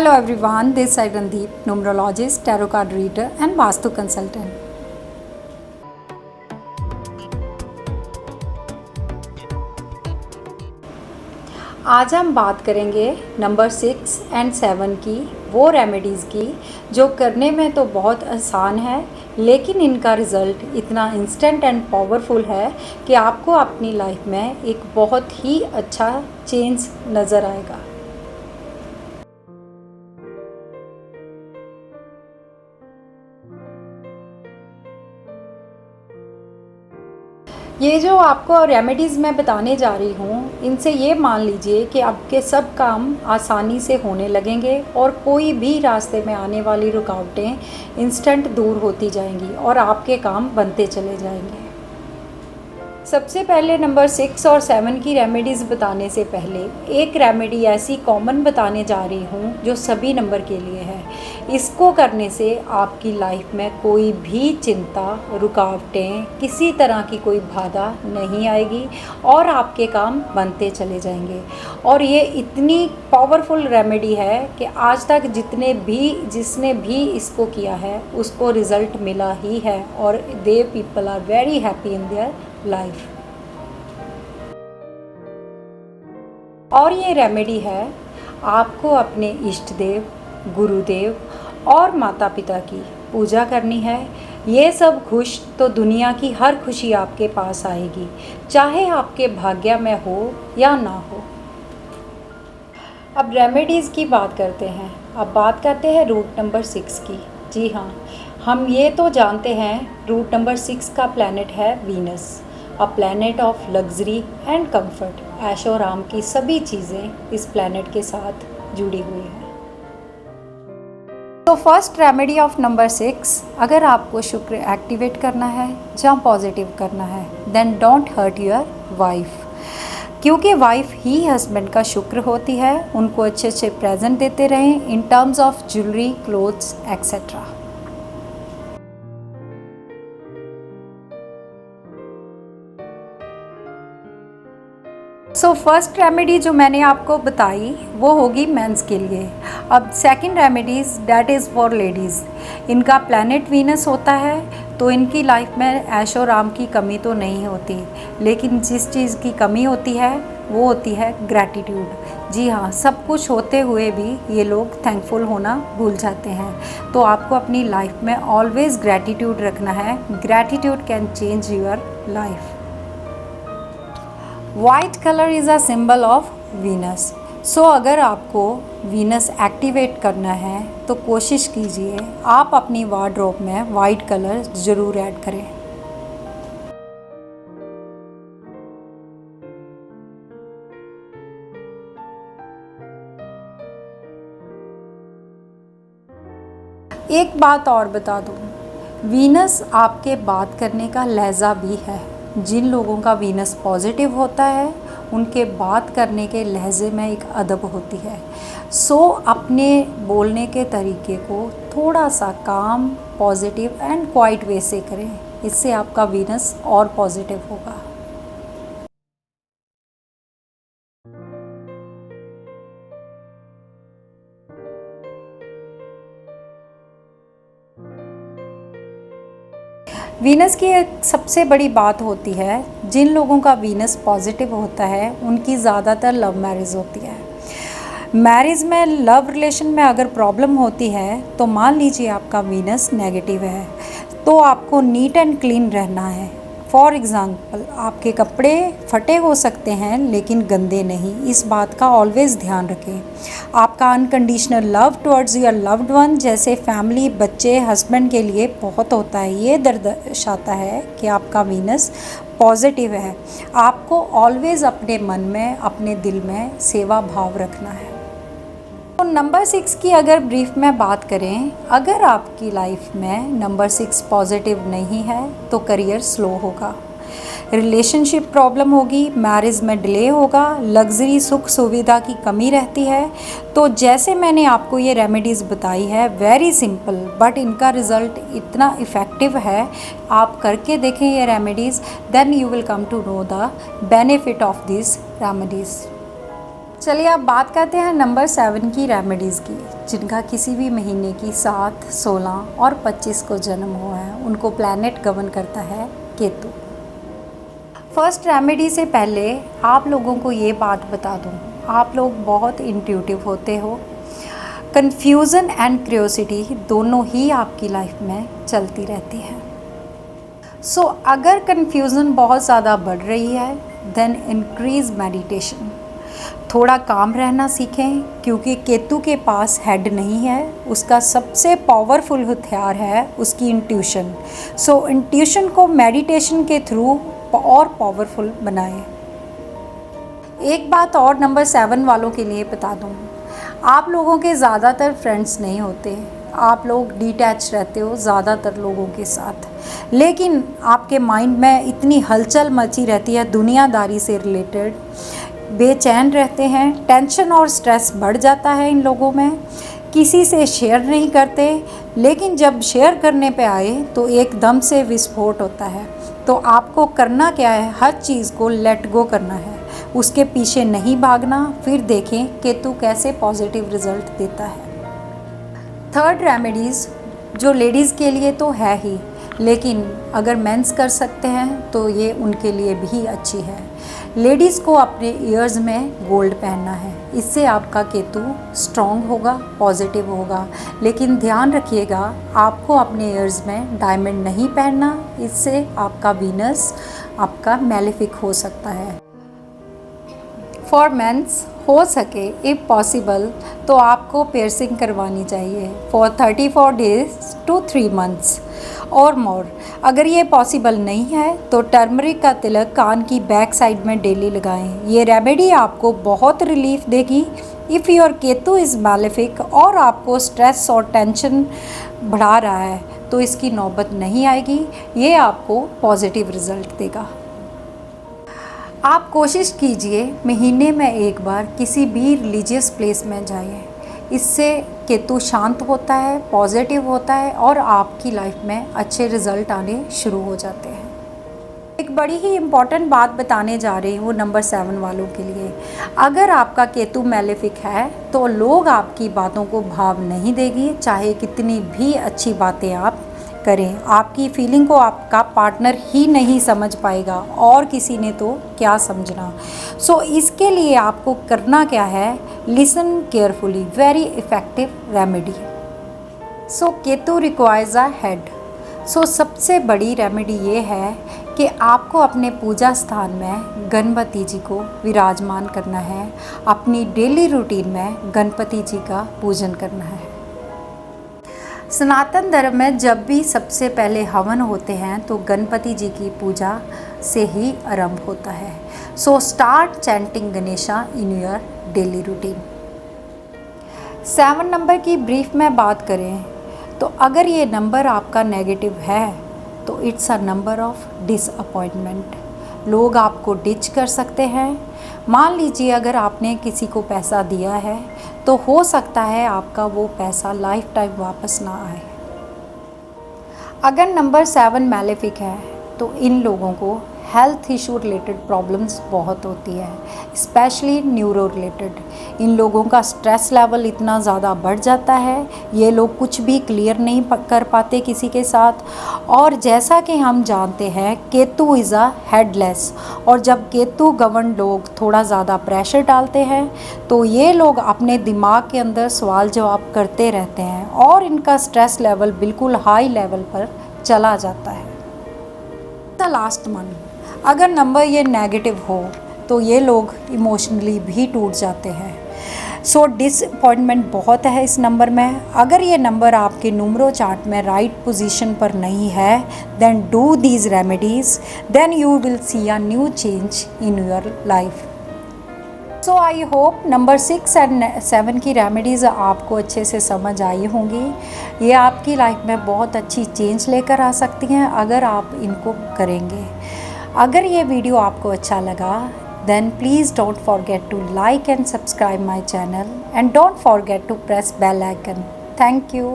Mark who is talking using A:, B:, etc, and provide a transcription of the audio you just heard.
A: Hello everyone, this is Randeep, numerologist, tarot card reader and Vastu consultant. आज हम बात करेंगे नंबर 6 एंड 7 की वो रेमेडीज़ की जो करने में तो बहुत आसान है, लेकिन इनका रिज़ल्ट इतना इंस्टेंट एंड पावरफुल है कि आपको अपनी लाइफ में एक बहुत ही अच्छा चेंज नज़र आएगा। ये जो आपको रेमेडीज़ मैं बताने जा रही हूँ, इनसे ये मान लीजिए कि आपके सब काम आसानी से होने लगेंगे और कोई भी रास्ते में आने वाली रुकावटें इंस्टेंट दूर होती जाएंगी और आपके काम बनते चले जाएंगे। सबसे पहले नंबर 6 और 7 की रेमेडीज़ बताने से पहले एक रेमेडी ऐसी कॉमन बताने जा रही हूँ जो सभी नंबर के लिए है। इसको करने से आपकी लाइफ में कोई भी चिंता, रुकावटें, किसी तरह की कोई बाधा नहीं आएगी और आपके काम बनते चले जाएंगे। और ये इतनी पावरफुल रेमेडी है कि आज तक जिसने भी इसको किया है उसको रिज़ल्ट मिला ही है और they people are very happy in their life. और ये रेमेडी है आपको अपने इष्ट देव, गुरुदेव और माता पिता की पूजा करनी है। ये सब खुश तो दुनिया की हर खुशी आपके पास आएगी, चाहे आपके भाग्य में हो या ना हो। अब रेमेडीज़ की बात करते हैं। अब बात करते हैं रूट नंबर 6 की। जी हाँ, हम ये तो जानते हैं रूट नंबर 6 का प्लैनेट है Venus, a planet of luxury and comfort. ऐशो आराम की सभी चीज़ें इस प्लैनेट के साथ जुड़ी हुई हैं। तो फर्स्ट रेमेडी ऑफ नंबर 6, अगर आपको शुक्र एक्टिवेट करना है या पॉजिटिव करना है, then don't hurt your wife, क्योंकि वाइफ ही हस्बैंड का शुक्र होती है। उनको अच्छे अच्छे प्रेजेंट देते रहें in terms of jewellery, clothes etcetera. So first remedy जो मैंने आपको बताई वो होगी मेंस के लिए। अब second remedies that is for ladies. इनका प्लैनेट वीनस होता है तो इनकी लाइफ में ऐशो आराम की कमी तो नहीं होती, लेकिन जिस चीज़ की कमी होती है वो होती है ग्रैटिट्यूड। जी हाँ, सब कुछ होते हुए भी ये लोग थैंकफुल होना भूल जाते हैं। तो आपको अपनी लाइफ में ऑलवेज़ ग्रैटिट्यूड रखना है। Gratitude can change your life. White colour is a symbol of Venus. So अगर आपको वीनस एक्टिवेट करना है तो कोशिश कीजिए आप अपनी वार्डरोब में वाइट कलर ज़रूर ऐड करें। एक बात और बता दूँ, वीनस आपके बात करने का लहजा भी है। जिन लोगों का वीनस पॉजिटिव होता है उनके बात करने के लहजे में एक अदब होती है। सो अपने बोलने के तरीके को थोड़ा सा काम, पॉजिटिव एंड क्वाइट वे से करें, इससे आपका वीनस और पॉजिटिव होगा। वीनस की एक सबसे बड़ी बात होती है, जिन लोगों का वीनस पॉजिटिव होता है उनकी ज़्यादातर लव मैरिज होती है। मैरिज में, लव रिलेशन में अगर प्रॉब्लम होती है तो मान लीजिए आपका वीनस नेगेटिव है, तो आपको नीट एंड क्लीन रहना है। फॉर एग्ज़ाम्पल, आपके कपड़े फटे हो सकते हैं लेकिन गंदे नहीं, इस बात का ऑलवेज़ ध्यान रखें। आपका unconditional love towards your loved one, जैसे फैमिली, बच्चे, हस्बैंड के लिए बहुत होता है। ये दर्शाता है कि आपका वीनस पॉजिटिव है। आपको ऑलवेज़ अपने मन में, अपने दिल में सेवा भाव रखना है। तो नंबर 6 की अगर ब्रीफ में बात करें, अगर आपकी लाइफ में नंबर 6 पॉजिटिव नहीं है तो करियर स्लो होगा, रिलेशनशिप प्रॉब्लम होगी, मैरिज में डिले होगा, लग्जरी सुख सुविधा की कमी रहती है। तो जैसे मैंने आपको ये रेमेडीज़ बताई है, वेरी सिंपल, बट इनका रिज़ल्ट इतना इफ़ेक्टिव है। आप करके देखें ये remedies, then you will come to know the benefit of this remedies. चलिए अब बात करते हैं नंबर 7 की रेमेडीज़ की। जिनका किसी भी महीने की 7, 16 और 25 को जन्म हुआ है, उनको प्लैनेट गवर्न करता है केतु। फर्स्ट रेमेडी से पहले आप लोगों को ये बात बता दूँ, आप लोग बहुत इंट्यूटिव होते हो। कन्फ्यूज़न एंड क्यूरियोसिटी दोनों ही आपकी लाइफ में चलती रहती है। सो अगर कन्फ्यूज़न बहुत ज़्यादा बढ़ रही है, देन इंक्रीज़ मेडिटेशन। थोड़ा काम रहना सीखें, क्योंकि केतु के पास हेड नहीं है, उसका सबसे पावरफुल हथियार है उसकी इंट्यूशन। सो इंट्यूशन को मेडिटेशन के थ्रू और पावरफुल बनाएं। एक बात और नंबर 7 वालों के लिए बता दूँ, आप लोगों के ज़्यादातर फ्रेंड्स नहीं होते, आप लोग डिटैच रहते हो ज़्यादातर लोगों के साथ, लेकिन आपके माइंड में इतनी हलचल मची रहती है दुनियादारी से रिलेटेड, बेचैन रहते हैं, टेंशन और स्ट्रेस बढ़ जाता है इन लोगों में, किसी से शेयर नहीं करते, लेकिन जब शेयर करने पे आए तो एकदम से विस्फोट होता है। तो आपको करना क्या है, हर चीज़ को लेट गो करना है, उसके पीछे नहीं भागना। फिर देखें केतु कैसे पॉजिटिव रिजल्ट देता है। थर्ड रेमेडीज़ जो लेडीज़ के लिए तो है ही, लेकिन अगर मेंस कर सकते हैं तो ये उनके लिए भी अच्छी है। लेडीज़ को अपने ईयर्स में गोल्ड पहनना है, इससे आपका केतु स्ट्रॉन्ग होगा, पॉजिटिव होगा। लेकिन ध्यान रखिएगा, आपको अपने ईयर्स में डायमंड नहीं पहनना, इससे आपका वीनस आपका मैलेफिक हो सकता है। फॉर मेंस हो सके इफ़ पॉसिबल तो आपको पियर्सिंग करवानी चाहिए फॉर 34 डेज टू 3 मंथ्स और मोर। अगर ये पॉसिबल नहीं है तो टर्मरिक का तिलक कान की बैक साइड में डेली लगाएं। ये रेमेडी आपको बहुत रिलीफ देगी। If your Ketu is malefic और आपको स्ट्रेस और टेंशन बढ़ा रहा है तो इसकी नौबत नहीं आएगी, ये आपको पॉजिटिव रिज़ल्ट देगा। आप कोशिश कीजिए महीने में एक बार किसी भी रिलीजियस प्लेस में जाइए, इससे केतु शांत होता है, पॉजिटिव होता है और आपकी लाइफ में अच्छे रिज़ल्ट आने शुरू हो जाते हैं। एक बड़ी ही इम्पॉर्टेंट बात बताने जा रही हूँ नंबर 7 वालों के लिए। अगर आपका केतु मैलेफिक है तो लोग आपकी बातों को भाव नहीं देगी, चाहे कितनी भी अच्छी बातें आप करें, आपकी फीलिंग को आपका पार्टनर ही नहीं समझ पाएगा और किसी ने तो क्या समझना। सो इसके लिए आपको करना क्या है, listen carefully, very effective remedy. So Ketu requires a head. So सबसे बड़ी रेमेडी ये है कि आपको अपने पूजा स्थान में गणपति जी को विराजमान करना है, अपनी डेली रूटीन में गणपति जी का पूजन करना है। सनातन धर्म में जब भी सबसे पहले हवन होते हैं तो गणपति जी की पूजा से ही आरंभ होता है। So start chanting Ganesha in your daily routine. 7 number की ब्रीफ में बात करें तो अगर ये नंबर आपका नेगेटिव है तो it's a number of disappointment. लोग आपको डिच कर सकते हैं। मान लीजिए अगर आपने किसी को पैसा दिया है तो हो सकता है आपका वो पैसा लाइफ टाइम वापस ना आए। अगर नंबर 7 मैलेफिक है तो इन लोगों को हेल्थ इशू रिलेटेड प्रॉब्लम्स बहुत होती है, स्पेशली न्यूरो रिलेटेड। इन लोगों का स्ट्रेस लेवल इतना ज़्यादा बढ़ जाता है, ये लोग कुछ भी क्लियर नहीं कर पाते किसी के साथ। और जैसा कि हम जानते हैं केतु इज़ अ हेडलेस, और जब केतु गवर्न लोग थोड़ा ज़्यादा प्रेशर डालते हैं तो ये लोग अपने दिमाग के अंदर सवाल जवाब करते रहते हैं और इनका स्ट्रेस लेवल बिल्कुल हाई लेवल पर चला जाता है। द लास्ट वन, अगर नंबर ये नेगेटिव हो तो ये लोग इमोशनली भी टूट जाते हैं। सो डिसअपॉइंटमेंट बहुत है इस नंबर में। अगर ये नंबर आपके न्यूमरो चार्ट में राइट पोजीशन पर नहीं है, then do these remedies, then you will see a new change in your life. So I hope number 6 and 7 की रेमेडीज़ आपको अच्छे से समझ आई होंगी। ये आपकी लाइफ में बहुत अच्छी चेंज लेकर आ सकती हैं अगर आप इनको करेंगे। अगर ये वीडियो आपको अच्छा लगा then please don't forget to like and subscribe my channel and don't forget to press bell icon. Thank you.